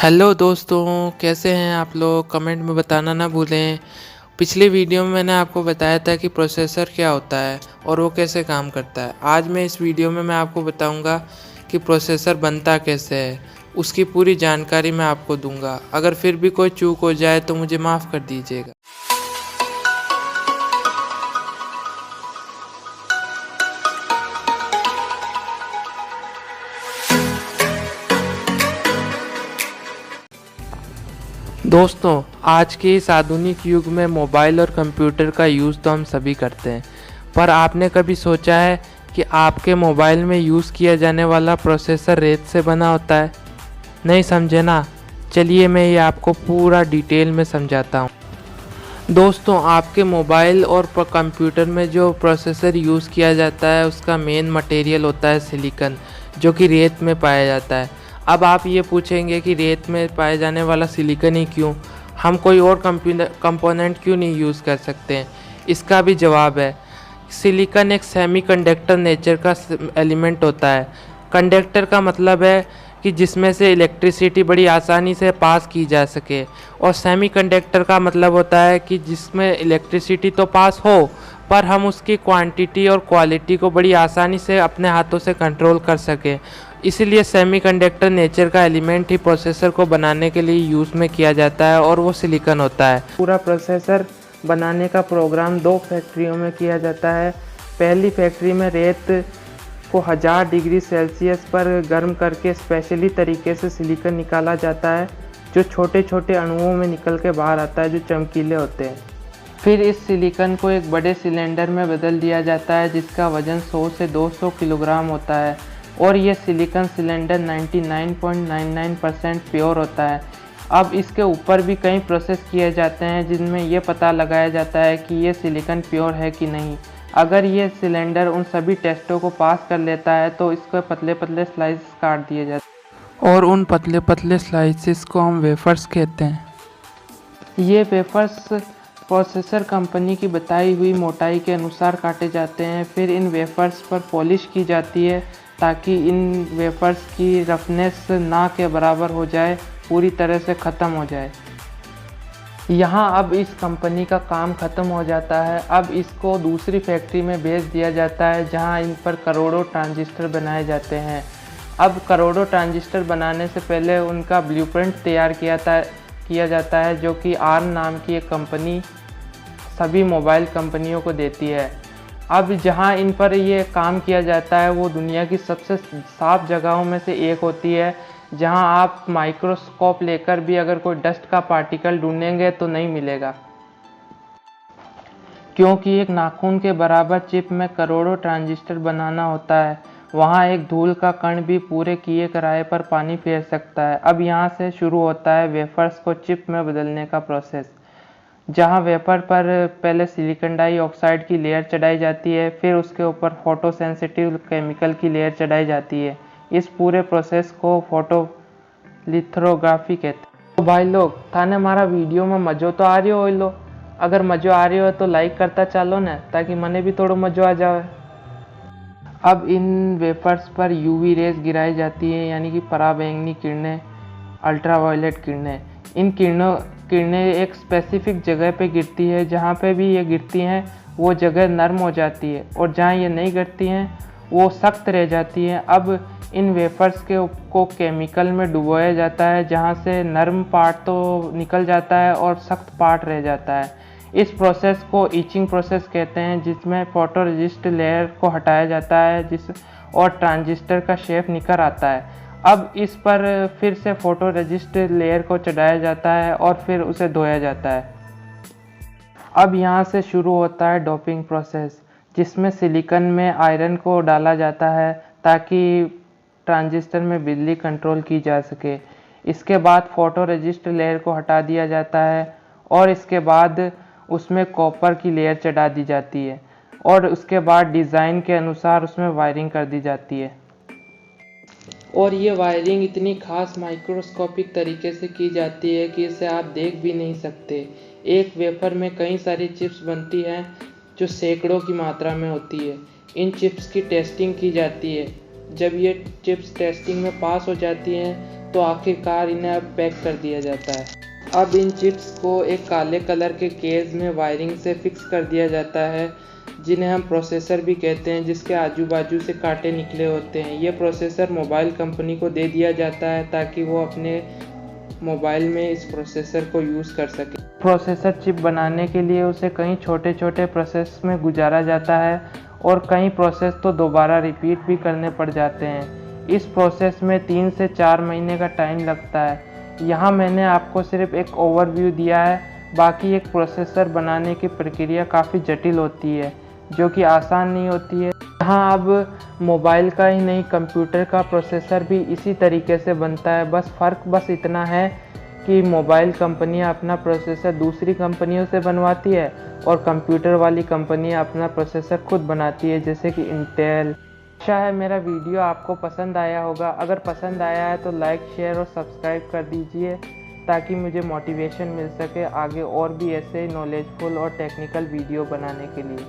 Hello दोस्तों, कैसे हैं आप लोग? कमेंट में बताना ना भूलें। पिछली वीडियो में मैंने आपको बताया था कि प्रोसेसर क्या होता है और वो कैसे काम करता है। आज मैं इस वीडियो में मैं आपको बताऊंगा कि प्रोसेसर बनता कैसे है। उसकी पूरी जानकारी मैं आपको दूंगा। अगर फिर भी कोई चूक हो जाए तो मुझे माफ़ कर दीजिएगा। दोस्तों, आज के इस आधुनिक युग में मोबाइल और कंप्यूटर का यूज़ तो हम सभी करते हैं, पर आपने कभी सोचा है कि आपके मोबाइल में यूज़ किया जाने वाला प्रोसेसर रेत से बना होता है? नहीं समझे ना? चलिए मैं ये आपको पूरा डिटेल में समझाता हूँ। दोस्तों, आपके मोबाइल और कंप्यूटर में जो प्रोसेसर यूज़ किया जाता है उसका मेन मटेरियल होता है सिलिकॉन, जो कि रेत में पाया जाता है। अब आप ये पूछेंगे कि रेत में पाए जाने वाला सिलिकॉन ही क्यों? हम कोई और कंपोनेंट क्यों नहीं यूज़ कर सकते हैं? इसका भी जवाब है। सिलिकॉन एक सेमीकंडक्टर नेचर का एलिमेंट होता है। कंडक्टर का मतलब है कि जिसमें से इलेक्ट्रिसिटी बड़ी आसानी से पास की जा सके, और सेमीकंडक्टर का मतलब होता है कि जिसमें इलेक्ट्रिसिटी तो पास हो, पर हम उसकी क्वांटिटी और क्वालिटी को बड़ी आसानी से अपने हाथों से कंट्रोल कर सकें। इसीलिए सेमीकंडक्टर नेचर का एलिमेंट ही प्रोसेसर को बनाने के लिए यूज़ में किया जाता है, और वो सिलिकॉन होता है। पूरा प्रोसेसर बनाने का प्रोग्राम 2 फैक्ट्रियों में किया जाता है। पहली फैक्ट्री में रेत को 1000 डिग्री सेल्सियस पर गर्म करके स्पेशली तरीके से सिलिकॉन निकाला जाता है, जो छोटे छोटे अणुओं में निकल के बाहर आता है, जो चमकीले होते हैं। फिर इस सिलिकॉन को एक बड़े सिलेंडर में बदल दिया जाता है, जिसका वजन 100 से 200 किलोग्राम होता है, और ये सिलिकॉन सिलेंडर 99.99% प्योर होता है। अब इसके ऊपर भी कई प्रोसेस किए जाते हैं, जिनमें ये पता लगाया जाता है कि ये सिलिकॉन प्योर है कि नहीं। अगर ये सिलेंडर उन सभी टेस्टों को पास कर लेता है तो इसको पतले पतले स्लाइस काट दिए जाते हैं, और उन पतले पतले स्लाइसेस को हम वेफर्स कहते हैं। ये वेफर्स प्रोसेसर कंपनी की बताई हुई मोटाई के अनुसार काटे जाते हैं। फिर इन वेफर्स पर पॉलिश की जाती है, ताकि इन वेफर्स की रफनेस ना के बराबर हो जाए, पूरी तरह से ख़त्म हो जाए। यहाँ अब इस कंपनी का काम ख़त्म हो जाता है। अब इसको दूसरी फैक्ट्री में भेज दिया जाता है, जहाँ इन पर करोड़ों ट्रांजिस्टर बनाए जाते हैं। अब करोड़ों ट्रांजिस्टर बनाने से पहले उनका ब्लूप्रिंट तैयार किया जाता है, जो कि आर्म नाम की एक कंपनी सभी मोबाइल कंपनियों को देती है। अब जहाँ इन पर ये काम किया जाता है वो दुनिया की सबसे साफ जगहों में से एक होती है, जहाँ आप माइक्रोस्कोप लेकर भी अगर कोई डस्ट का पार्टिकल ढूंढेंगे तो नहीं मिलेगा, क्योंकि एक नाखून के बराबर चिप में करोड़ों ट्रांजिस्टर बनाना होता है। वहाँ एक धूल का कण भी पूरे किए कराए पर पानी फेर सकता है। अब यहाँ से शुरू होता है वेफर्स को चिप में बदलने का प्रोसेस, जहाँ वेपर पर पहले सिलिकॉन डाइऑक्साइड की लेयर चढ़ाई जाती है, फिर उसके ऊपर फोटो सेंसिटिव केमिकल की लेयर चढ़ाई जाती है। इस पूरे प्रोसेस को फोटो लिथोग्राफी कहते हैं। तो भाई लोग, थाने हमारा वीडियो में मज़ो तो आ रही हो लो? अगर मज़ो आ रही हो तो लाइक करता चलो ना, ताकि मने भी थोड़ा मज़ो आ जाए। अब इन वेफर्स पर यूवी रेज गिराई जाती है, यानी कि पराबैंगनी किरणें, अल्ट्रावायलेट किरणें। इन किरणें एक स्पेसिफिक जगह पे गिरती है। जहाँ पे भी ये गिरती हैं वो जगह नरम हो जाती है, और जहाँ ये नहीं गिरती हैं वो सख्त रह जाती हैं। अब इन वेफर्स को केमिकल में डुबोया जाता है, जहाँ से नरम पार्ट तो निकल जाता है और सख्त पार्ट रह जाता है। इस प्रोसेस को ईचिंग प्रोसेस कहते हैं, जिसमें फोटोरेजिस्ट लेयर को हटाया जाता है और ट्रांजिस्टर का शेप निकल आता है। अब इस पर फिर से फोटोरेजिस्ट लेयर को चढ़ाया जाता है और फिर उसे धोया जाता है। अब यहाँ से शुरू होता है डोपिंग प्रोसेस, जिसमें सिलिकॉन में आयरन को डाला जाता है, ताकि ट्रांजिस्टर में बिजली कंट्रोल की जा सके। इसके बाद फोटोरेजिस्ट लेयर को हटा दिया जाता है, और इसके बाद उसमें कॉपर की लेयर चढ़ा दी जाती है, और उसके बाद डिज़ाइन के अनुसार उसमें वायरिंग कर दी जाती है। और ये वायरिंग इतनी खास माइक्रोस्कोपिक तरीके से की जाती है कि इसे आप देख भी नहीं सकते। एक वेफर में कई सारी चिप्स बनती हैं, जो सैकड़ों की मात्रा में होती है। इन चिप्स की टेस्टिंग की जाती है। जब ये चिप्स टेस्टिंग में पास हो जाती हैं तो आखिरकार इन्हें अब पैक कर दिया जाता है। अब इन चिप्स को एक काले कलर के केस में वायरिंग से फिक्स कर दिया जाता है, जिन्हें हम प्रोसेसर भी कहते हैं, जिसके आजू बाजू से कांटे निकले होते हैं। ये प्रोसेसर मोबाइल कंपनी को दे दिया जाता है ताकि वो अपने मोबाइल में इस प्रोसेसर को यूज़ कर सके। प्रोसेसर चिप बनाने के लिए उसे कई छोटे छोटे प्रोसेस में गुजारा जाता है और कई प्रोसेस तो दोबारा रिपीट भी करने पड़ जाते हैं। इस प्रोसेस में 3 से 4 महीने का टाइम लगता है। यहाँ मैंने आपको सिर्फ एक ओवरव्यू दिया है, बाकी एक प्रोसेसर बनाने की प्रक्रिया काफ़ी जटिल होती है, जो कि आसान नहीं होती है। यहाँ अब मोबाइल का ही नहीं, कंप्यूटर का प्रोसेसर भी इसी तरीके से बनता है। फ़र्क इतना है कि मोबाइल कंपनियाँ अपना प्रोसेसर दूसरी कंपनियों से बनवाती है और कंप्यूटर वाली कंपनियाँ अपना प्रोसेसर खुद बनाती है, जैसे कि इंटेल। आशा है मेरा वीडियो आपको पसंद आया होगा। अगर पसंद आया है तो लाइक, शेयर और सब्सक्राइब कर दीजिए ताकि मुझे मोटिवेशन मिल सके आगे और भी ऐसे नॉलेजफुल और टेक्निकल वीडियो बनाने के लिए।